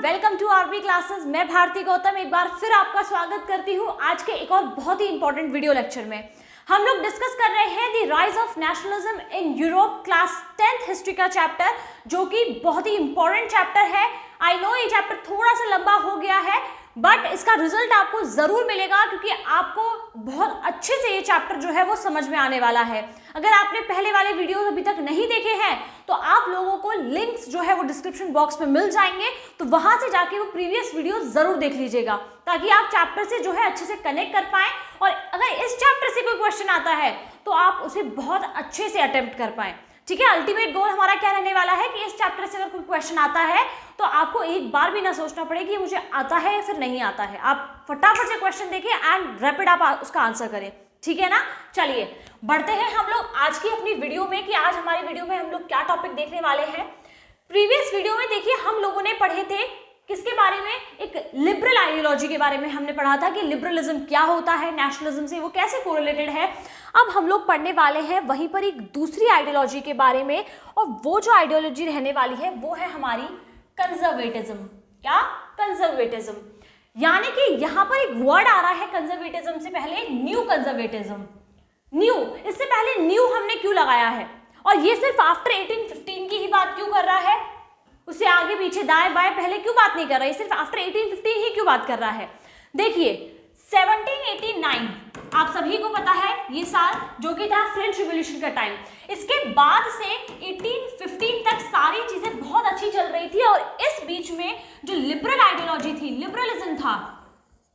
Welcome to RB classes. मैं भारती गौतम एक बार फिर आपका स्वागत करती हूँ आज के एक और बहुत ही इंपॉर्टेंट वीडियो लेक्चर में। हम लोग डिस्कस कर रहे हैं the rise of nationalism in Europe class 10th history का चैप्टर, जो कि बहुत ही इंपॉर्टेंट चैप्टर है। आई नो ये चैप्टर थोड़ा सा लंबा हो गया है, बट इसका रिजल्ट आपको जरूर मिलेगा क्योंकि आपको बहुत अच्छे से ये चैप्टर जो है वो समझ में आने वाला है। अगर आपने पहले वाले वीडियो अभी तक नहीं देखे हैं तो आप लोगों को लिंक्स जो है वो डिस्क्रिप्शन बॉक्स में मिल जाएंगे, तो वहां से जाके वो प्रीवियस वीडियो जरूर देख लीजिएगा ताकि आप चैप्टर से जो है अच्छे से कनेक्ट कर पाएं और अगर इस चैप्टर से कोई क्वेश्चन आता है तो आप उसे बहुत अच्छे से अटेम्प्ट कर पाएं। ठीक है, अल्टीमेट गोल हमारा क्या रहने वाला है कि इस चैप्टर से अगर कोई क्वेश्चन आता है तो आपको एक बार भी ना सोचना पड़े कि मुझे आता है या फिर नहीं आता है। आप फटाफट से क्वेश्चन देखें एंड रैपिड आप उसका आंसर करें। ठीक है ना, चलिए बढ़ते हैं हम लोग आज की अपनी वीडियो में कि आज हमारी वीडियो में हम लोग क्या टॉपिक देखने वाले हैं। प्रीवियस वीडियो में देखिए हम लोगों ने पढ़े थे किसके बारे में, एक लिबरल आइडियोलॉजी के बारे में हमने पढ़ा था कि लिबरलिज्म क्या होता है, नेशनलिज्म से वो कैसे कोरिलेटेड है। अब हम लोग पढ़ने वाले हैं वहीं पर एक दूसरी आइडियोलॉजी के बारे में, और वो जो आइडियोलॉजी रहने वाली है वो है हमारी कंजर्वेटिज्म। क्या? कंजर्वेटिज्म। यानी कि यहाँ पर एक वर्ड आ रहा है कंजर्वेटिज्म से पहले न्यू कंजर्वेटिज्म। न्यू, इससे पहले न्यू हमने क्यों लगाया है, और ये सिर्फ आफ्टर 1815 की ही बात क्यों कर रहा है, उससे आगे पीछे दाएं बाएं पहले क्यों बात नहीं कर रहा है, सिर्फ आफ्टर 1815 ही क्यों बात कर रहा है। देखिए 1789 आप सभी को पता है ये साल जो कि था फ्रेंच रिवॉल्यूशन का टाइम। इसके बाद से 1815 तक सारी चीजें बहुत अच्छी चल रही थी और इस बीच में जो लिबरल आइडियोलॉजी थी, लिबरलिज्म था,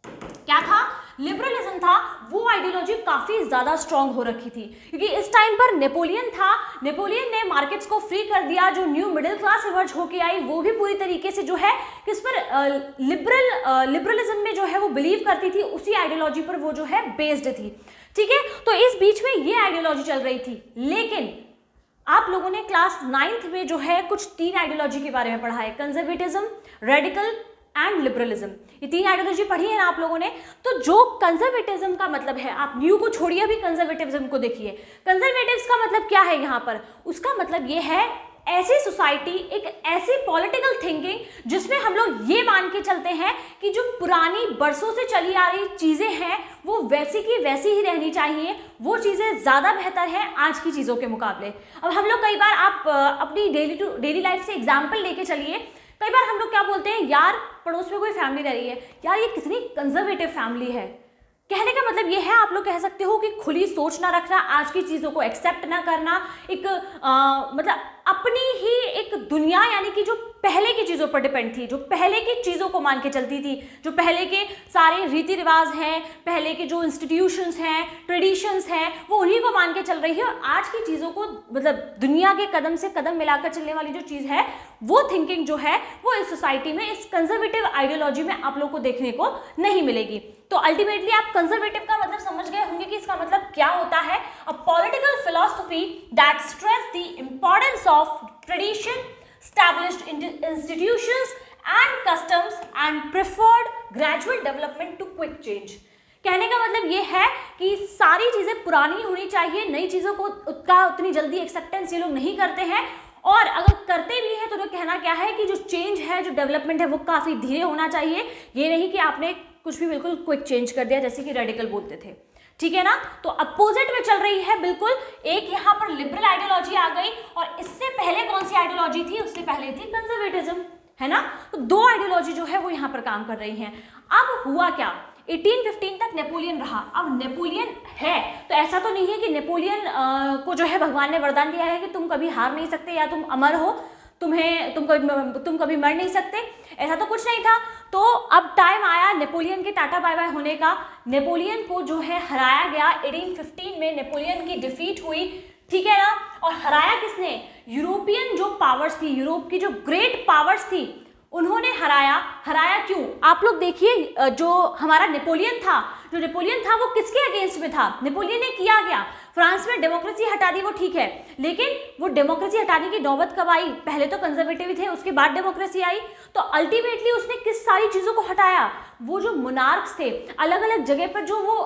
क्या था, लिबरलिज्म था, वो आइडियोलॉजी काफी ज्यादा स्ट्रांग हो रखी थी क्योंकि इस टाइम पर नेपोलियन था। नेपोलियन ने मार्केट्स को फ्री कर दिया, जो न्यू मिडिल क्लास इमर्ज होके आई वो भी पूरी तरीके से जो है किस पर, लिबरलिज्म में जो है वो बिलीव करती थी, उसी आइडियोलॉजी पर वो जो है बेस्ड थी। ठीक है, तो इस बीच में ये आइडियोलॉजी चल रही थी। लेकिन आप लोगों ने क्लास 9th में जो है कुछ 3 आइडियोलॉजी के बारे में पढ़ा है, कंजर्वेटिज्म, रेडिकल एंड लिबरलिज्म। ये 3 आइडियोलॉजी पढ़ी है ना आप लोगों ने। तो जो कंजर्वेटिज्म का मतलब है, आप न्यू को छोड़िए, अभी कंजर्वेटिज्म को देखिए। कंजर्वेटिव्स का मतलब क्या है यहाँ पर, उसका मतलब ये है ऐसी सोसाइटी, एक ऐसी पॉलिटिकल थिंकिंग जिसमें हम लोग ये मान के चलते हैं कि जो पुरानी बरसों से चली आ रही चीजें हैं वो वैसी की वैसी ही रहनी चाहिए, वो चीजें ज्यादा बेहतर हैं आज की चीजों के मुकाबले। अब हम लोग कई बार, आप अपनी डेली लाइफ से एग्जाम्पल लेके चलिए, कई बार हम लोग क्या बोलते हैं, यार पड़ोस में कोई फैमिली रह रही है, यार ये कितनी कंजर्वेटिव फैमिली है। कहने का मतलब ये है, आप लोग कह सकते हो कि खुली सोच ना रखना, आज की चीज़ों को एक्सेप्ट ना करना, एक मतलब अपनी ही एक दुनिया, यानी कि जो पहले की चीज़ों पर डिपेंड थी, जो पहले की चीज़ों को मान के चलती थी, जो पहले के सारे रीति रिवाज हैं, पहले के जो इंस्टीट्यूशंस हैं, ट्रेडिशंस हैं, वो उन्हीं को मान के चल रही है। और आज की चीज़ों को, मतलब दुनिया के कदम से कदम मिलाकर चलने वाली जो चीज़ है, वो थिंकिंग जो है वो इस सोसाइटी में, इस कंजर्वेटिव आइडियोलॉजी में आप लोग को देखने को नहीं मिलेगी। तो अल्टीमेटली आप कंजर्वेटिव का मतलब समझ गए होंगे कि इसका मतलब क्या होता है। A political philosophy that stress the importance of tradition, established institutions and customs and preferred gradual development to quick change। कहने का मतलब ये है कि सारी चीजें पुरानी होनी चाहिए, नई चीजों को उतनी जल्दी एक्सेप्टेंस ये लोग नहीं करते हैं, और अगर करते भी हैं तो कहना क्या है कि जो चेंज है, जो डेवलपमेंट है वो काफी धीरे होना चाहिए। ये नहीं कि आपने कुछ भी बिल्कुल क्विक चेंज कर दिया जैसे कि रेडिकल बोलते थे। ठीक है ना, तो अपोजिट में चल रही है बिल्कुल। एक यहाँ पर लिबरल आइडियोलॉजी आ गई, और इससे पहले कौन सी आइडियोलॉजी थी, उससे पहले थी कंजर्वेटिज्म, है ना। तो 2 आइडियोलॉजी जो है वो यहाँ पर काम कर रही हैं। अब हुआ क्या, 1815 तक नेपोलियन रहा। अब नेपोलियन है तो ऐसा तो नहीं है कि नेपोलियन को जो है भगवान ने वरदान दिया है कि तुम कभी हार नहीं सकते या तुम अमर हो, तुम कभी मर नहीं सकते, ऐसा तो कुछ नहीं था। तो अब टाइम आया नेपोलियन के टाटा बाय बाय होने का। नेपोलियन को जो है हराया गया 1815 में, नेपोलियन की डिफीट हुई। ठीक है ना, और हराया किसने, यूरोपियन जो पावर्स थी, यूरोप की जो ग्रेट पावर्स थी, उन्होंने हराया क्यों, आप लोग देखिए। जो हमारा नेपोलियन था वो किसके अगेंस्ट में था, नेपोलियन ने किया गया, फ्रांस में डेमोक्रेसी हटा दी, वो ठीक है, लेकिन वो डेमोक्रेसी हटाने की नौबत कब आई, पहले तो कंजर्वेटिव थे, उसके बाद डेमोक्रेसी आई। तो अल्टीमेटली उसने किस सारी चीजों को हटाया, वो जो मोनार्क्स थे, अलग अलग जगह पर जो वो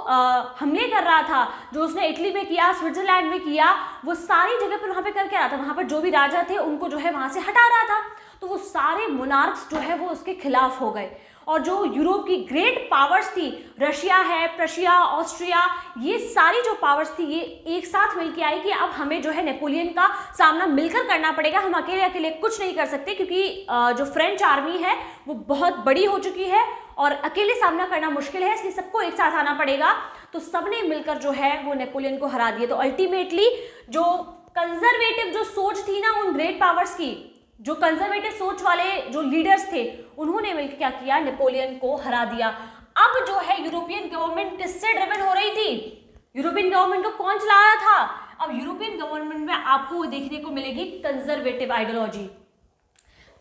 हमले कर रहा था, जो उसने इटली में किया, स्विट्जरलैंड में किया, वो सारी जगह पर वहां पे करके रहा था, वहां पर जो भी राजा थे उनको जो है वहां से हटा रहा था। तो वो सारे मोनार्क्स जो है वो उसके खिलाफ हो गए। और जो यूरोप की ग्रेट पावर्स थी, रशिया है, प्रशिया, ऑस्ट्रिया, ये सारी जो पावर्स थी ये एक साथ मिलकर आई कि अब हमें जो है नेपोलियन का सामना मिलकर करना पड़ेगा, हम अकेले अकेले कुछ नहीं कर सकते, क्योंकि जो फ्रेंच आर्मी है वो बहुत बड़ी हो चुकी है और अकेले सामना करना मुश्किल है, इसलिए सबको एक साथ आना पड़ेगा। तो सबने मिलकर जो है वो नेपोलियन को हरा दिया। तो अल्टीमेटली जो कंजर्वेटिव जो सोच थी ना उन ग्रेट पावर्स की, जो कंजर्वेटिव सोच वाले जो लीडर्स थे, उन्होंने मिलकर क्या किया, नेपोलियन को हरा दिया। अब जो है यूरोपियन गवर्नमेंट किससे ड्रिवन हो रही थी, यूरोपियन गवर्नमेंट को कौन चला रहा था? अब यूरोपियन गवर्नमेंट में आपको देखने को मिलेगी कंजर्वेटिव आइडियोलॉजी।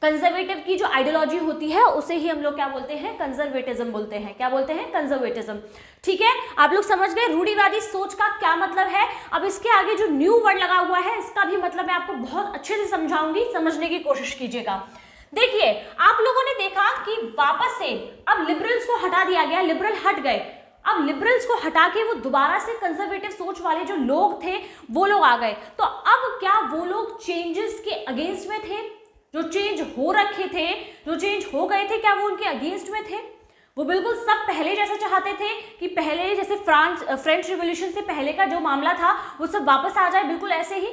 कंजर्वेटिव की जो आइडियोलॉजी होती है उसे ही हम लोग क्या बोलते हैं, कंजर्वेटिज्म बोलते हैं। क्या बोलते हैं? कंजर्वेटिज्म। ठीक है, आप लोग समझ गए रूढ़िवादी सोच का क्या मतलब है। अब इसके आगे जो न्यू वर्ड लगा हुआ है इसका भी मतलब मैं आपको बहुत अच्छे से समझाऊंगी, समझने की कोशिश कीजिएगा। देखिए, आप लोगों ने देखा कि वापस से अब लिबरल्स को हटा दिया गया, लिबरल हट गए। अब लिबरल्स को हटा के वो दोबारा से कंजर्वेटिव सोच वाले जो लोग थे वो लोग आ गए। तो अब क्या वो लोग चेंजेस के अगेंस्ट में थे? जो चेंज हो रखे थे, जो चेंज हो गए थे, क्या वो उनके अगेंस्ट में थे? वो बिल्कुल सब पहले जैसा चाहते थे कि पहले जैसे फ्रेंच रिवॉल्यूशन से पहले का जो मामला था वो सब वापस आ जाए, बिल्कुल ऐसे ही?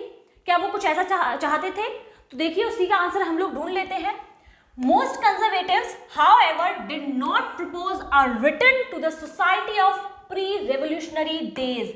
क्या वो कुछ ऐसा चाहते थे? तो देखिए उसी का आंसर हम लोग ढूंढ लेते हैं। Most conservatives, however, did not propose a return to the society of pre-revolutionary days.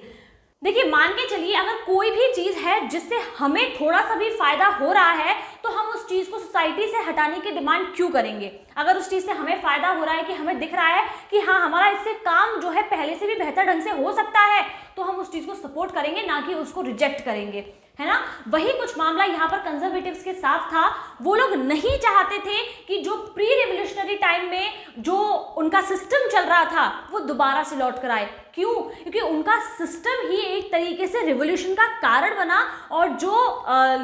देखिए, मान के चलिए अगर कोई भी चीज है जिससे हमें थोड़ा सा भी फायदा हो रहा है तो हम उस चीज को सोसाइटी से हटाने की डिमांड क्यों करेंगे? अगर उस चीज से हमें फायदा हो रहा है कि हमें दिख रहा है कि हाँ हमारा इससे काम जो है पहले से भी बेहतर ढंग से हो सकता है, तो हम उस चीज को सपोर्ट करेंगे, ना कि उसको रिजेक्ट करेंगे, है ना? वही कुछ मामला यहाँ पर कंजर्वेटिव्स के साथ था। वो लोग नहीं चाहते थे कि जो प्री रिवोल्यूशनरी टाइम में जो उनका सिस्टम चल रहा था वो दोबारा से लौट कर आए। क्यों? क्योंकि उनका सिस्टम ही एक तरीके से रिवोल्यूशन का कारण बना और जो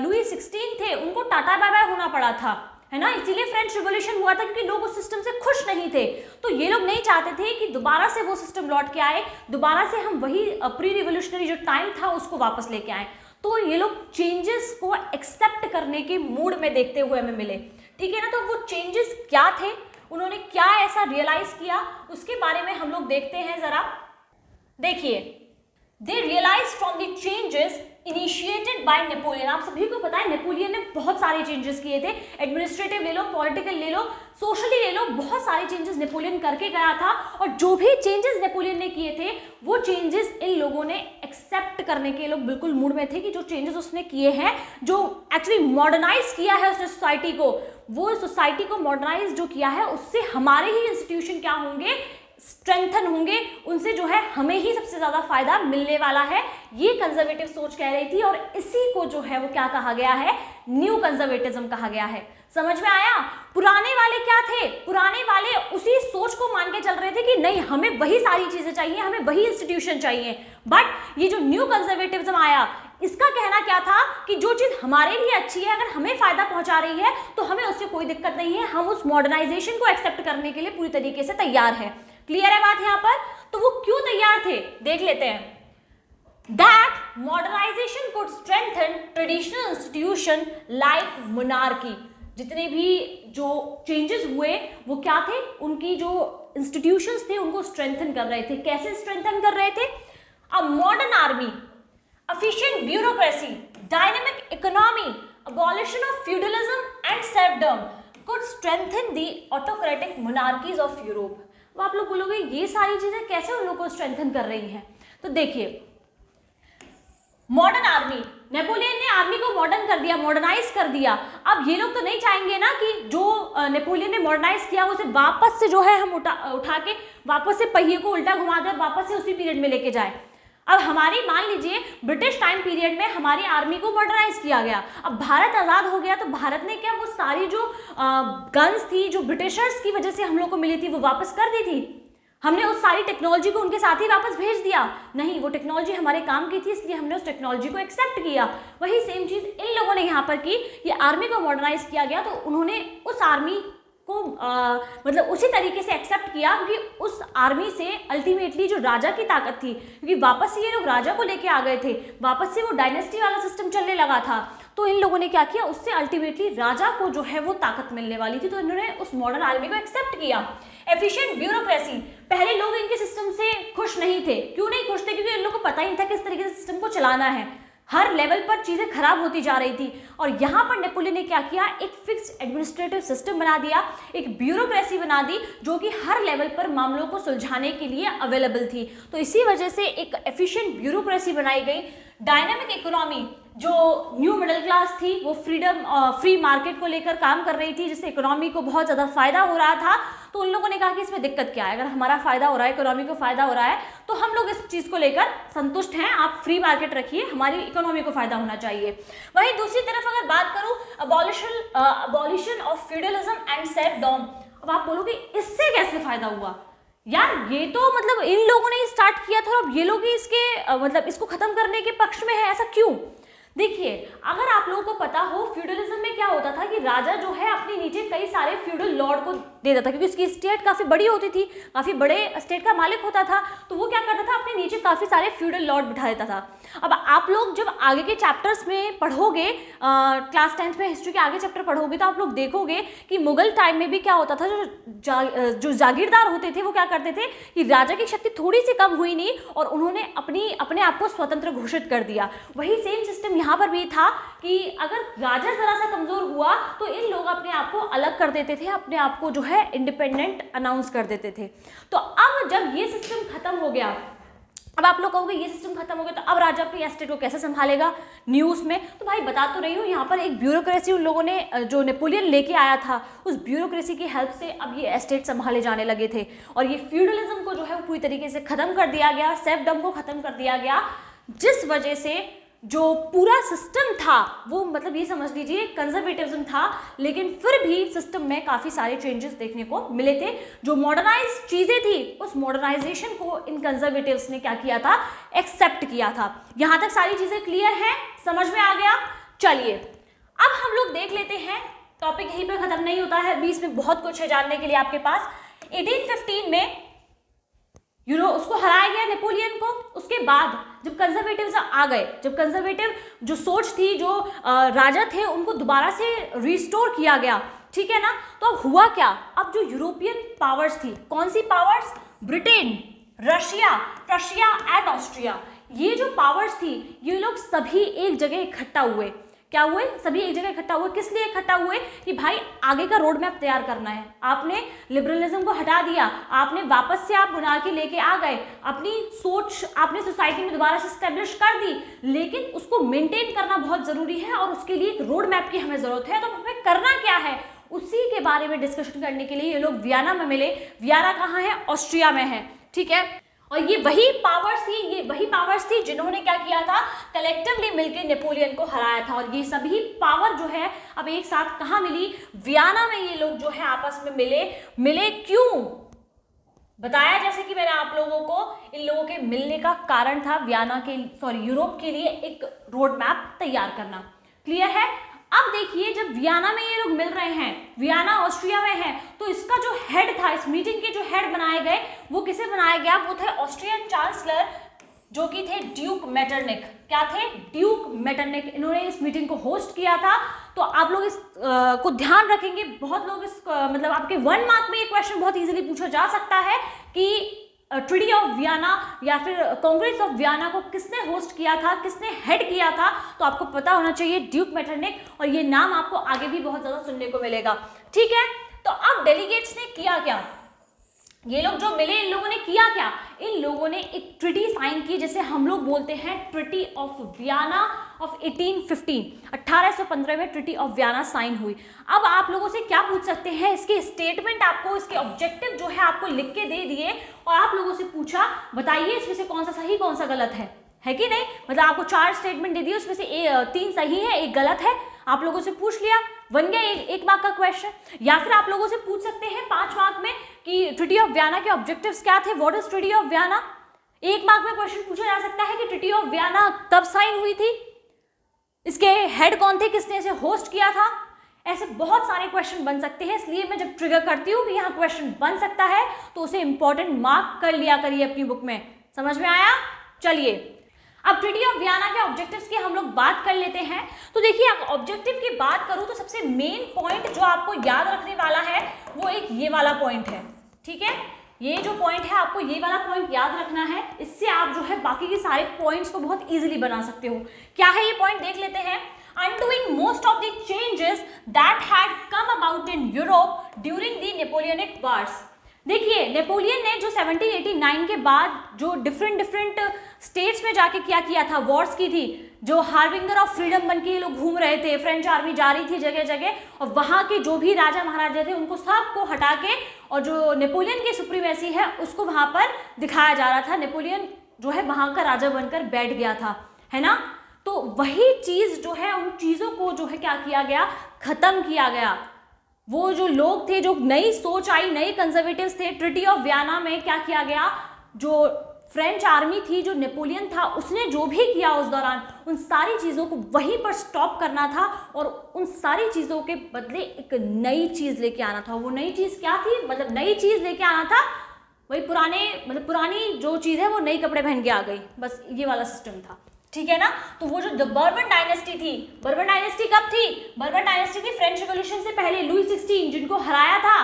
लुई 16 थे उनको टाटा बाय बाय होना पड़ा था, है ना? इसीलिए फ्रेंच रिवोल्यूशन हुआ था, क्योंकि लोग उस सिस्टम से खुश नहीं थे। तो ये लोग नहीं चाहते थे कि दोबारा से वो सिस्टम लौट के आए, दोबारा से हम वही प्री रिवोल्यूशनरी जो टाइम था उसको वापस लेके आए। तो ये लोग चेंजेस को एक्सेप्ट करने के मूड में देखते हुए हमें मिले, ठीक है ना? तो वो चेंजेस क्या थे, उन्होंने क्या ऐसा रियलाइज किया, उसके बारे में हम लोग देखते हैं जरा। देखिए, they realise from the changes initiated by Napoleon. आप सभी को पता है नेपोलियन ने बहुत सारे चेंजेस किए थे, एडमिनिस्ट्रेटिव ले लो, पॉलिटिकल ले लो, सोशली ले लो, बहुत सारे चेंजेस नेपोलियन करके गया था। और जो भी चेंजेस नेपोलियन ने किए थे वो चेंजेस इन लोगों ने एक्सेप्ट करने के लोग बिल्कुल मूड में थे कि जो चेंजेस उसने किए हैं, जो एक्चुअली मॉडर्नाइज किया है उसने सोसाइटी को, वो सोसाइटी को मॉडर्नाइज जो किया है उससे हमारे ही इंस्टीट्यूशन क्या होंगे, स्ट्रेंथन होंगे, उनसे जो है हमें ही सबसे ज्यादा फायदा मिलने वाला है। ये कंजर्वेटिव सोच कह रही थी और इसी को जो है वो क्या कहा गया है, न्यू कंजर्वेटिज्म कहा गया है। समझ में आया? पुराने वाले क्या थे? पुराने वाले उसी सोच को मान के चल रहे थे कि नहीं हमें वही सारी चीजें चाहिए, हमें वही इंस्टीट्यूशन चाहिए। बट ये जो न्यू कंजर्वेटिज्म आया, इसका कहना क्या था कि जो चीज हमारे लिए अच्छी है, अगर हमें फायदा पहुंचा रही है तो हमें उससे कोई दिक्कत नहीं है, हम उस मॉडर्नाइजेशन को एक्सेप्ट करने के लिए पूरी तरीके से तैयार है। क्लियर है बात यहाँ पर? तो वो क्यों तैयार थे देख लेते हैं। That modernization could strengthen traditional institution like monarchy. जितने भी जो चेंजेस हुए वो क्या थे, उनकी जो इंस्टीट्यूशंस थे उनको स्ट्रेंथन कर रहे थे। कैसे स्ट्रेंथन कर रहे थे? A modern army, efficient bureaucracy, dynamic economy, abolition of feudalism and serfdom could strengthen the autocratic monarchies of Europe. अब आप लोग बोलोगे ये सारी चीजें कैसे उन लोगों को स्ट्रेंथन कर रही हैं? तो देखिए, मॉडर्न आर्मी, नेपोलियन ने आर्मी को मॉडर्न कर दिया, मॉडर्नाइज कर दिया। अब ये लोग तो नहीं चाहेंगे ना कि जो नेपोलियन ने मॉडर्नाइज किया उसे वापस से जो है हम उठा के वापस से पहिए को उल्टा घुमा दें और वापस से उसी पीरियड में लेके जाए। अब हमारी मान लीजिए ब्रिटिश टाइम पीरियड में हमारी आर्मी को मॉडर्नाइज किया गया, अब भारत आज़ाद हो गया तो भारत ने क्या वो सारी जो गन्स थी जो ब्रिटिशर्स की वजह से हम लोग को मिली थी वो वापस कर दी थी? हमने उस सारी टेक्नोलॉजी को उनके साथ ही वापस भेज दिया? नहीं, वो टेक्नोलॉजी हमारे काम की थी इसलिए हमने उस टेक्नोलॉजी को एक्सेप्ट किया। वही सेम चीज़ इन लोगों ने यहाँ पर की, ये आर्मी को मॉडर्नाइज किया गया तो उन्होंने उस आर्मी को मतलब उसी तरीके से एक्सेप्ट किया, क्योंकि उस आर्मी से अल्टीमेटली जो राजा की ताकत थी, क्योंकि वापस से ये लोग राजा को लेके आ गए थे, वापस से वो डायनेस्टी वाला सिस्टम चलने लगा था, तो इन लोगों ने क्या किया, उससे अल्टीमेटली राजा को जो है वो ताकत मिलने वाली थी, तो इन्होंने उस मॉडर्न आर्मी को एक्सेप्ट किया। एफिशिएंट ब्यूरोक्रेसी, पहले लोग इनके सिस्टम से खुश नहीं थे। क्यों नहीं खुश थे? क्योंकि इन लोगों को पता ही नहीं था किस तरीके से सिस्टम को चलाना है, हर लेवल पर चीजें खराब होती जा रही थी। और यहाँ पर नेपोलियन ने क्या किया, एक फिक्स एडमिनिस्ट्रेटिव सिस्टम बना दिया, एक ब्यूरोक्रेसी बना दी जो कि हर लेवल पर मामलों को सुलझाने के लिए अवेलेबल थी। तो इसी वजह से एक एफिशिएंट ब्यूरोक्रेसी बनाई गई। डायनामिक इकोनॉमी, जो न्यू मिडिल क्लास थी वो फ्री मार्केट को लेकर काम कर रही थी, जिससे इकोनॉमी को बहुत ज़्यादा फायदा हो रहा था। तो उन लोगों ने कहा कि इसमें दिक्कत क्या है, अगर हमारा फायदा हो रहा है, इकोनॉमी को फायदा हो रहा है, तो हम लोग इस चीज़ को लेकर संतुष्ट हैं, आप फ्री मार्केट रखिए, हमारी इकोनॉमी को फायदा होना चाहिए। वहीं दूसरी तरफ अगर बात करूँ अबॉलिशन ऑफ फ्यूडलिज्म एंड सेल्फडॉम, अब आप बोलोगे इससे कैसे फायदा हुआ यार, ये तो मतलब इन लोगों ने स्टार्ट किया था और अब ये लोग ही इसके मतलब इसको खत्म करने के पक्ष में है, ऐसा क्यों? देखिए, अगर आप लोगों को पता हो फ्यूडलिज्म में क्या होता था कि राजा जो है अपने नीचे कई सारे फ्यूडल लॉर्ड को दे देता था, क्योंकि उसकी स्टेट काफ़ी बड़ी होती थी, काफ़ी बड़े स्टेट का मालिक होता था, तो वो क्या करता था, अपने नीचे काफ़ी सारे फ्यूडल लॉर्ड बिठा देता था। अब आप लोग जब आगे के चैप्टर्स में पढ़ोगे, क्लास 10th में हिस्ट्री के आगे चैप्टर पढ़ोगे, तो आप लोग देखोगे कि मुगल टाइम में भी क्या होता था, जो जागीरदार होते थे वो क्या करते थे कि राजा की शक्ति थोड़ी सी कम हुई नहीं और उन्होंने अपने आप को स्वतंत्र घोषित कर दिया। वही सेम सिस्टम यहाँ पर भी था कि अगर राजा जरा सा कमजोर हुआ तो इन लोग अपने आप को अलग कर देते थे, अपने आप को जो है इंडिपेंडेंट अनाउंस कर देते थे। तो अब जब ये सिस्टम खत्म हो गया, अब आप लोग कहोगे ये सिस्टम खत्म हो गया तो अब राजा अपनी एस्टेट को कैसे संभालेगा न्यूज़ में? तो भाई बता तो रही हूँ, यहाँ पर एक ब्यूरोक्रेसी उन लोगों ने जो नेपोलियन लेके आया था, उस ब्यूरोक्रेसी की हेल्प से अब ये एस्टेट संभाले जाने लगे थे और ये फ्यूडलिज्म को जो है वो पूरी तरीके से खत्म कर दिया गया, सेल्फडम को खत्म कर दिया गया, जिस वजह से जो पूरा सिस्टम था वो मतलब ये समझ लीजिए कंजर्वेटिज्म था, लेकिन फिर भी सिस्टम में काफ़ी सारे चेंजेस देखने को मिले थे। जो मॉडर्नाइज चीज़ें थी उस मॉडर्नाइजेशन को इन कंजर्वेटिव्स ने क्या किया था, एक्सेप्ट किया था। यहाँ तक सारी चीज़ें क्लियर हैं, समझ में आ गया? चलिए अब हम लोग देख लेते हैं, टॉपिक यहीं पर ख़त्म नहीं होता है, बीच में बहुत कुछ है जानने के लिए आपके पास। 1815 में उसको हराया गया नेपोलियन को। उसके बाद जब कंजर्वेटिव्स आ गए, जब कंजर्वेटिव जो सोच थी, जो राजा थे, उनको दोबारा से रिस्टोर किया गया, ठीक है ना। तो अब हुआ क्या, अब जो यूरोपियन पावर्स थी, कौन सी powers, Britain, Russia and Austria, ये जो पावर्स थी ये लोग सभी एक जगह इकट्ठा हुए। क्या हुए? सभी एक जगह इकट्ठा हुए। किस लिए इकट्ठा हुए? कि भाई आगे का रोड मैप तैयार करना है। आपने लिबरलिज्म को हटा दिया, आपने वापस से आप मोनार्की लेके आ गए, अपनी सोच आपने सोसाइटी में दोबारा से स्टैब्लिश कर दी, लेकिन उसको मेंटेन करना बहुत जरूरी है और उसके लिए एक रोड मैप की हमें जरूरत है। तो हमें करना क्या है, उसी के बारे में डिस्कशन करने के लिए ये लोग वियना में मिले। वियना कहाँ है? ऑस्ट्रिया में है, ठीक है। और ये वही पावर्स थी जिन्होंने क्या किया था, कलेक्टिवली मिलकर नेपोलियन को हराया था। और ये सभी पावर जो है अब एक साथ कहाँ मिली? वियना में ये लोग जो है आपस में मिले क्यों? बताया जैसे कि मैंने आप लोगों को, इन लोगों के मिलने का कारण था यूरोप के लिए एक रोड मैप तैयार करना। क्लियर है? अब देखिए, जब वियना में ये लोग मिल रहे हैं, वियना ऑस्ट्रिया में है, तो इसका जो हेड था, इस मीटिंग के जो हेड बनाए गए, वो किसे बनाया गया? वो थे ऑस्ट्रियन चांसलर, जो कि थे ड्यूक मेटरनिक। क्या थे? Duke Metternich. इन्होंने इस मीटिंग को होस्ट किया था। तो आप लोग इस को ध्यान रखेंगे, बहुत लोग इस मतलब आपके 1 मार्क में ये क्वेश्चन बहुत इजीली पूछा जा सकता है कि ट्रीटी ऑफ वियना या फिर कांग्रेस ऑफ वियना को किसने होस्ट किया था, किसने हेड किया था? तो आपको पता होना चाहिए ड्यूक मेटरनिक, और ये नाम आपको आगे भी बहुत ज्यादा सुनने को मिलेगा, ठीक है। तो अब डेलीगेट्स ने किया क्या, ये लोग जो मिले, इन लोगों ने किया क्या? इन लोगों ने एक ट्रिटी साइन की, जिसे हम लोग बोलते हैं ट्रिटी ऑफ वियना ऑफ 1815 में ट्रिटी ऑफ वियना साइन हुई। अब आप लोगों से क्या पूछ सकते हैं, इसके स्टेटमेंट आपको, इसके ऑब्जेक्टिव जो है आपको लिख के दे दिए, और आप लोगों से पूछा बताइए इसमें से कौन सा सही कौन सा गलत है कि नहीं। मतलब आपको 4 स्टेटमेंट दे दिए, उसमें से 3 सही है, 1 गलत है। आप लोगों से पूछ लिया, बन गया 1 मार्क का क्वेश्चन। या फिर आप लोगों से पूछ सकते हैं 5 मार्क में कि ट्रिटी ऑफ वियना के ऑब्जेक्टिव्स क्या थे, what is treaty of Vienna. 1 mark में क्वेश्चन पूछा जा सकता है कि ट्रिटी ऑफ वियना कब साइन हुई थी, इसके हेड कौन थे, किसने इसे होस्ट किया था। ऐसे बहुत सारे क्वेश्चन बन सकते हैं, इसलिए मैं जब ट्रिगर करती हूँ कि यहाँ क्वेश्चन बन सकता है तो उसे इंपॉर्टेंट मार्क कर लिया करिए अपनी बुक में। समझ में आया? चलिए अब ट्रीटी ऑफ वियना के ऑब्जेक्टिव्स की हम लोग बात कर लेते हैं। तो देखिए, ऑब्जेक्टिव की बात करूँ तो सबसे मेन पॉइंट जो आपको याद रखने वाला है वो एक ये वाला पॉइंट है। ठीक है, ये जो पॉइंट है आपको ये वाला पॉइंट याद रखना है, इससे आप जो है बाकी के सारे पॉइंट्स को बहुत इजीली बना सकते हो। क्या है ये पॉइंट, देख लेते हैं। Undoing most of the changes that had come about in Europe during the Napoleonic Wars। देखिए, नेपोलियन ने जो 1789 के बाद जो डिफरेंट स्टेट्स में जाके क्या किया था, वॉर्स की थी, जो हार्बिंगर ऑफ फ्रीडम बन के ये लोग घूम रहे थे, फ्रेंच आर्मी जा रही थी जगह जगह, और वहाँ के जो भी राजा महाराजा थे उनको सबको हटा के और जो नेपोलियन की सुप्रीमेसी है उसको वहाँ पर दिखाया जा रहा था। नेपोलियन जो है वहाँ का राजा बनकर बैठ गया था, है ना। तो वही चीज़ जो है, उन चीज़ों को जो है क्या किया गया, ख़त्म किया गया। वो जो लोग थे, जो नई सोच आई, नए कंजर्वेटिव्स थे, ट्रीटी ऑफ वियना में क्या किया गया, जो फ्रेंच आर्मी थी, जो नेपोलियन था, उसने जो भी किया उस दौरान, उन सारी चीज़ों को वहीं पर स्टॉप करना था और उन सारी चीज़ों के बदले एक नई चीज़ लेके आना था। वो नई चीज़ क्या थी, मतलब नई चीज़ लेके आना था, वही पुरानी जो चीज़ है वो नई कपड़े पहन के आ गई, बस ये वाला सिस्टम था। ठीक है ना। तो वो जो बर्बन डायनेस्टी थी, बर्बन डायनेस्टी कब थी, बर्बन डायनेस्टी थी फ्रेंच रिवॉल्यूशन से पहले, लुई 16 जिनको हराया था,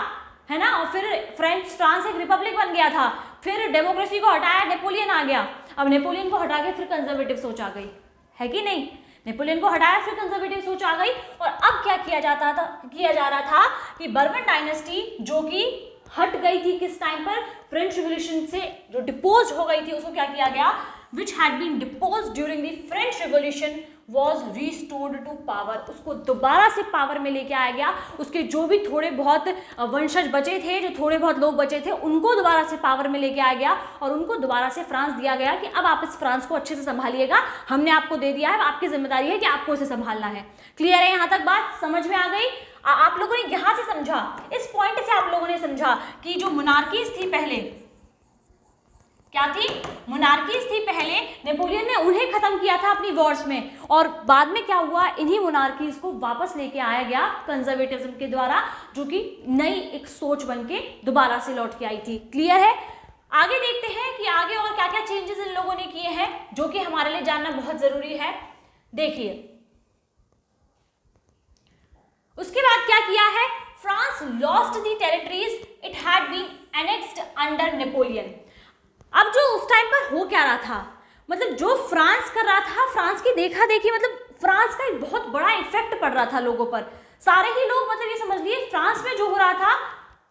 है ना, और फिर फ्रांस एक रिपब्लिक बन गया था, फिर डेमोक्रेसी को हटाया, नेपोलियन आ गया। अब नेपोलियन को हटा के फिर कंजर्वेटिव सोच आ गई, है कि नहीं। नेपोलियन को हटाया, फिर कंजर्वेटिव सोच आ गई, और अब क्या किया जा रहा था कि बर्बन डायनेस्टी जो कि हट गई थी किस टाइम पर, फ्रेंच रिवॉल्यूशन से जो डिपोज हो गई थी, उसको क्या किया गया, which had been deposed during the French Revolution was restored to power। उसको दोबारा से पावर में लेके आया गया। उसके जो भी थोड़े बहुत वंशज बचे थे, जो थोड़े बहुत लोग बचे थे, उनको दोबारा से पावर में लेके आया गया और उनको दोबारा से फ्रांस दिया गया कि अब आप इस फ्रांस को अच्छे से संभालिएगा, हमने आपको दे दिया है, आपकी जिम्मेदारी है कि आपको इसे संभालना है। क्लियर है, यहाँ तक बात समझ में आ गई। आप लोगों ने यहाँ से समझा, इस पॉइंट से आप लोगों ने समझा कि जो मोनार्कीज थी पहले, क्या थी, मोनार्कीज थी पहले, नेपोलियन ने उन्हें खत्म किया था अपनी वॉर्स में, और बाद में क्या हुआ, इन्हीं मोनार्कीज को वापस लेके आया गया कंजर्वेटिज्म के द्वारा, जो कि नई एक सोच बन के दोबारा से लौट के आई थी। क्लियर है। आगे देखते हैं कि आगे और क्या क्या चेंजेस इन लोगों ने किए हैं, जो कि हमारे लिए जानना बहुत जरूरी है। देखिए, उसके बाद क्या किया है, France lost the territories it had been annexed under Napoleon. अब जो उस टाइम पर हो क्या रहा था, मतलब जो फ्रांस कर रहा था, फ्रांस की देखा देखी, मतलब फ्रांस का एक बहुत बड़ा इफेक्ट पड़ रहा था लोगों पर। सारे ही लोग, मतलब ये समझ लिए, फ्रांस में जो हो रहा था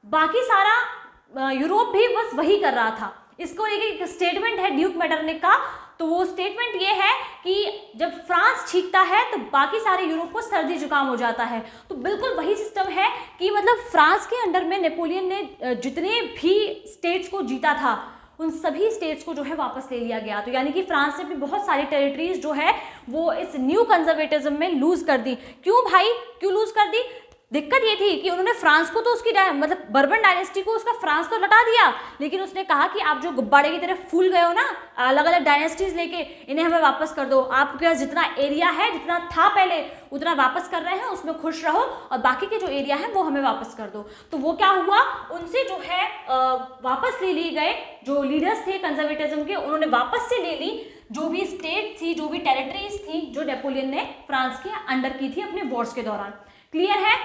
बाकी सारा यूरोप भी बस वही कर रहा था। इसको लेके एक स्टेटमेंट है ड्यूक मेटरनिक का, तो वो स्टेटमेंट ये है कि जब फ्रांस छींकता है तो बाकी सारे यूरोप को सर्दी जुकाम हो जाता है। तो बिल्कुल वही सिस्टम है कि मतलब फ्रांस के अंडर में नेपोलियन ने जितने भी स्टेट्स को जीता था, उन सभी स्टेट्स को जो है वापस ले लिया गया। तो यानी कि फ्रांस ने भी बहुत सारी टेरिटरीज जो है वो इस न्यू कंजर्वेटिज्म में लूज कर दी। क्यों भाई, क्यों लूज कर दी? दिक्कत ये थी कि उन्होंने फ्रांस को तो उसकी मतलब बर्बन डायनेस्टी को उसका फ्रांस तो लौटा दिया, लेकिन उसने कहा कि आप जो गुब्बारे की तरफ फूल गए हो ना, अलग अलग डायनेस्टीज लेके, इन्हें हमें वापस कर दो। आपके पास जितना एरिया है, जितना था पहले, उतना वापस कर रहे हैं, उसमें खुश रहो, और बाकी के जो एरिया है वो हमें वापस कर दो। तो वो क्या हुआ, उनसे जो है वापस ले ली गए, जो लीडर्स थे कंजर्वेटिज्म के, उन्होंने वापस से ले ली जो भी स्टेट थी, जो भी टेरिटरीज थी, जो नेपोलियन ने फ्रांस के अंडर की थी अपने वॉर्स के दौरान। क्लियर है।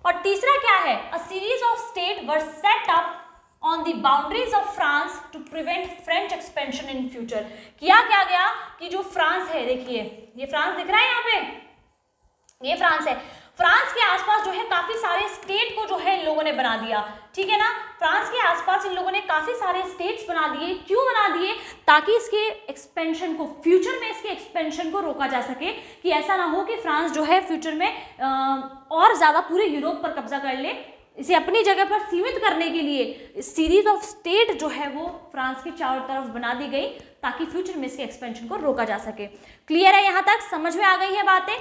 और तीसरा क्या है, a series of state were set up on the boundaries of France to prevent French expansion in future. किया क्या गया कि जो फ्रांस है, देखिए ये फ्रांस दिख रहा है यहाँ पे, ये फ्रांस है, फ्रांस के आसपास जो है काफी सारे स्टेट को जो है इन लोगों ने बना दिया। ठीक है ना, फ्रांस के आसपास इन लोगों ने काफी सारे स्टेट्स बना दिए। क्यों बना दिए? ताकि इसके एक्सपेंशन को, फ्यूचर में इसके एक्सपेंशन को रोका जा सके, कि ऐसा ना हो कि फ्रांस जो है फ्यूचर में और ज्यादा पूरे यूरोप पर कब्जा कर ले। इसे अपनी जगह पर सीमित करने के लिए सीरीज ऑफ स्टेट जो है वो फ्रांस के चारों तरफ बना दी गई, ताकि फ्यूचर में इसके एक्सपेंशन को रोका जा सके। क्लियर है, यहाँ तक समझ में आ गई है बातें।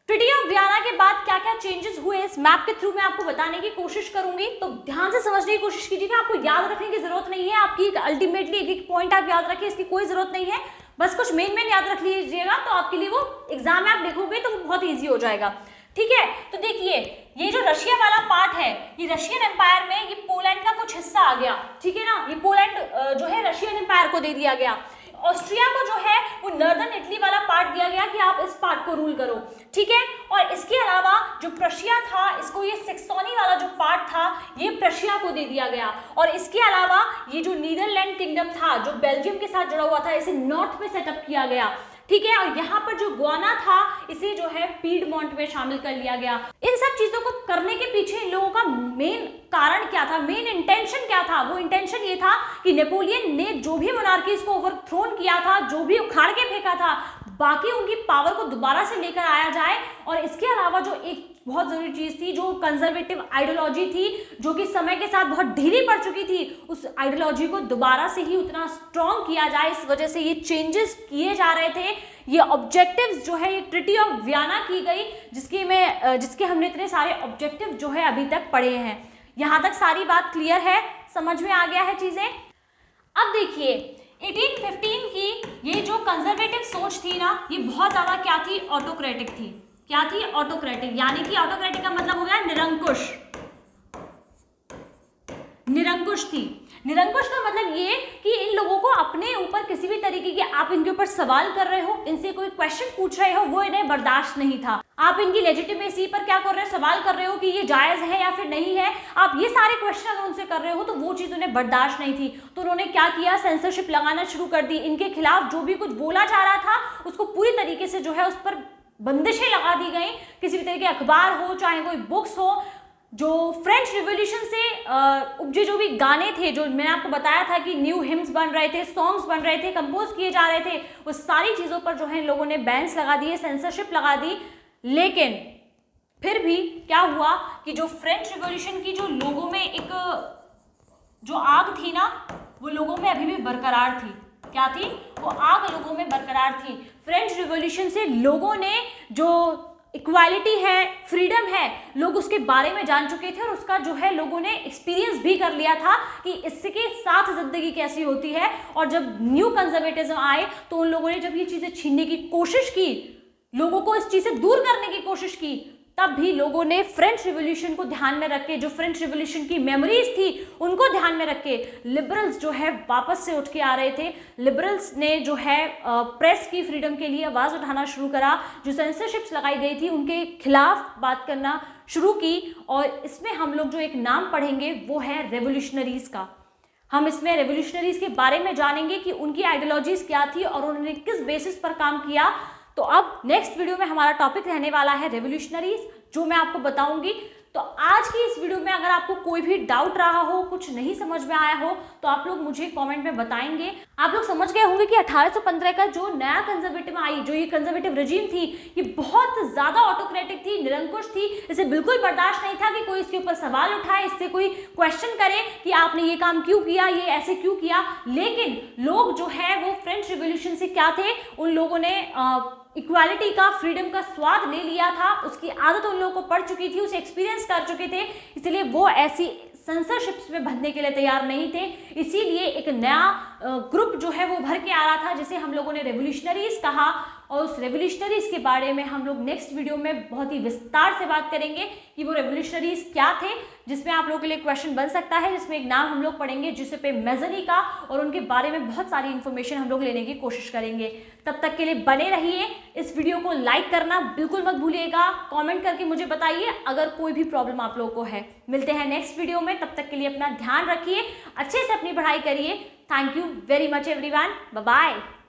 ट्रीटी ऑफ वियना के बाद क्या क्या चेंजेस हुए, इस मैप के थ्रू मैं आपको बताने की कोशिश करूंगी, तो ध्यान से समझने की कोशिश कीजिएगा। आपको याद रखने की जरूरत नहीं है, आपकी अल्टीमेटली एक पॉइंट आप याद रखिए, इसकी कोई जरूरत नहीं है, बस कुछ मेन याद रख लीजिएगा, तो आपके लिए वो एग्जाम में आप देखोगे तो वो बहुत ईजी हो जाएगा। ठीक है, तो देखिए ये जो रशिया वाला पार्ट है, ये रशियन एम्पायर में ये पोलैंड का कुछ हिस्सा आ गया, ठीक है ना, ये पोलैंड जो है रशियन एम्पायर को दे दिया गया। ऑस्ट्रिया को जो है वो नॉर्दर्न इटली वाला पार्ट दिया गया कि आप इस पार्ट को रूल करो, ठीक है। और इसके अलावा जो प्रशिया था, इसको ये सेक्सोनी वाला जो पार्ट था ये प्रशिया को दे दिया गया। और इसके अलावा ये जो नीदरलैंड किंगडम था जो बेल्जियम के साथ जुड़ा हुआ था, इसे नॉर्थ में सेटअप किया गया, ठीक है। और यहाँ पर जो गुआना था इसे जो है पीडमोंट में शामिल कर लिया गया। इन सब चीजों को करने के पीछे इन लोगों का मेन कारण क्या था, मेन इंटेंशन क्या था? वो इंटेंशन ये था कि नेपोलियन ने जो भी मोनार्कीज को ओवरथ्रोन किया था, जो भी उखाड़ के फेंका था, बाकी उनकी पावर को दोबारा से लेकर आया जाए। और इसके अलावा जो एक बहुत जरूरी चीज थी, जो कंजर्वेटिव आइडियोलॉजी थी, जो कि समय के साथ बहुत ढीली पड़ चुकी थी, उस आइडियोलॉजी को दोबारा से ही उतना स्ट्रॉन्ग किया जाए। इस वजह से ये चेंजेस किए जा रहे थे। ये ऑब्जेक्टिव्स जो है ये ट्रिटी ऑफ वियना की गई, जिसके हमने इतने सारे ऑब्जेक्टिव जो है अभी तक पढ़े हैं। यहाँ तक सारी बात क्लियर है, समझ में आ गया है चीजें। अब देखिए 1815 की ये जो कंजर्वेटिव सोच थी ना, ये बहुत ज्यादा क्या थी, ऑटोक्रेटिक थी। क्या थी? ऑटोक्रेटिक। यानी कि ऑटोक्रेटिक का मतलब हो गया निरंकुश, निरंकुश थी। निरंकुश का मतलब ये कि इन लोगों को अपने ऊपर किसी भी तरीके के, आप इनके ऊपर सवाल कर रहे हो, इनसे कोई क्वेश्चन पूछ रहे हो, वो इन्हें बर्दाश्त नहीं था। आप इनकी लेजिटिमेसी पर क्या कर रहे हो, सवाल कर रहे हो कि ये जायज है या फिर नहीं है, आप ये सारे क्वेश्चन अगर उनसे कर रहे हो तो वो चीज उन्हें बर्दाश्त नहीं थी। तो उन्होंने क्या किया, सेंसरशिप लगाना शुरू कर दी। इनके खिलाफ जो भी कुछ बोला जा रहा था उसको पूरी तरीके से जो है उस पर बंदिशें लगा दी गई। किसी भी तरह के अखबार हो, चाहे कोई बुक्स हो, जो फ्रेंच रिवॉल्यूशन से उपजे जो भी गाने थे, जो मैंने आपको बताया था कि न्यू हिम्स बन रहे थे, सॉन्ग्स बन रहे थे, कंपोज किए जा रहे थे, वो सारी चीज़ों पर जो है इन लोगों ने बैन्स लगा दिए, सेंसरशिप लगा दी। लेकिन फिर भी क्या हुआ कि जो फ्रेंच रिवॉल्यूशन की जो लोगों में एक जो आग थी ना, वो लोगों में अभी भी बरकरार थी। क्या थी? वो आग लोगों में बरकरार थी। फ्रेंच रिवॉल्यूशन से लोगों ने जो इक्वालिटी है, फ्रीडम है, लोग उसके बारे में जान चुके थे और उसका जो है लोगों ने एक्सपीरियंस भी कर लिया था कि इसके साथ जिंदगी कैसी होती है। और जब न्यू कंजर्वेटिज्म आए तो उन लोगों ने जब ये चीजें छीनने की कोशिश की, लोगों को इस चीज से दूर करने की कोशिश की, तब भी लोगों ने फ्रेंच रिवॉल्यूशन को ध्यान में रख के, जो फ्रेंच रिवॉल्यूशन की मेमोरीज थी उनको ध्यान में रख के, लिबरल्स जो है वापस से उठ के आ रहे थे। लिबरल्स ने जो है प्रेस की फ्रीडम के लिए आवाज़ उठाना शुरू करा। जो सेंसरशिप्स लगाई गई थी उनके खिलाफ बात करना शुरू की। और इसमें हम लोग जो एक नाम पढ़ेंगे वो है रेवोल्यूशनरीज का। हम इसमें रेवोल्यूशनरीज के बारे में जानेंगे कि उनकी आइडियोलॉजीज क्या थी और उन्होंने किस बेसिस पर काम किया। तो अब नेक्स्ट वीडियो में हमारा टॉपिक रहने वाला है रेवोल्यूशनरीज, जो मैं आपको बताऊंगी। तो आज की इस वीडियो में अगर आपको कोई भी डाउट रहा हो, कुछ नहीं समझ में आया हो, तो आप लोग मुझे कमेंट में बताएंगे। आप लोग समझ गए होंगे कि 1815 का जो नया कंजर्वेटिव आई, जो ये कंजर्वेटिव रजीम थी, ये बहुत ज्यादा ऑटोक्रेटिक थी, निरंकुश थी। इसे बिल्कुल बर्दाश्त नहीं था कि कोई इसके ऊपर सवाल उठाए, इससे कोई क्वेश्चन करे कि आपने ये काम क्यों किया, ये ऐसे क्यों किया। लेकिन लोग जो है वो फ्रेंच रिवॉल्यूशन से क्या थे, उन लोगों ने इक्वालिटी का, फ्रीडम का स्वाद ले लिया था, उसकी आदत उन लोगों को पड़ चुकी थी, उसे एक्सपीरियंस कर चुके थे, इसलिए वो ऐसी सेंसरशिप्स में बंधने के लिए तैयार नहीं थे। इसीलिए एक नया ग्रुप जो है वो भर के आ रहा था, जिसे हम लोगों ने रेवोल्यूशनरीज कहा। और उस रेवोल्यूशनरीज के बारे में हम लोग नेक्स्ट वीडियो में बहुत ही विस्तार से बात करेंगे कि वो रेवोल्यूशनरीज क्या थे, जिसमें आप लोगों के लिए क्वेश्चन बन सकता है, जिसमें एक नाम हम लोग पढ़ेंगे जिसे पे मेजनी का, और उनके बारे में बहुत सारी इंफॉर्मेशन हम लोग लेने की कोशिश करेंगे। तब तक के लिए बने रहिए। इस वीडियो को लाइक करना बिल्कुल मत भूलिएगा। कमेंट करके मुझे बताइए अगर कोई भी प्रॉब्लम आप लोगों को है। मिलते हैं नेक्स्ट वीडियो में, तब तक के लिए अपना ध्यान रखिए, अच्छे से अपनी पढ़ाई करिए। Thank you very much everyone, bye bye.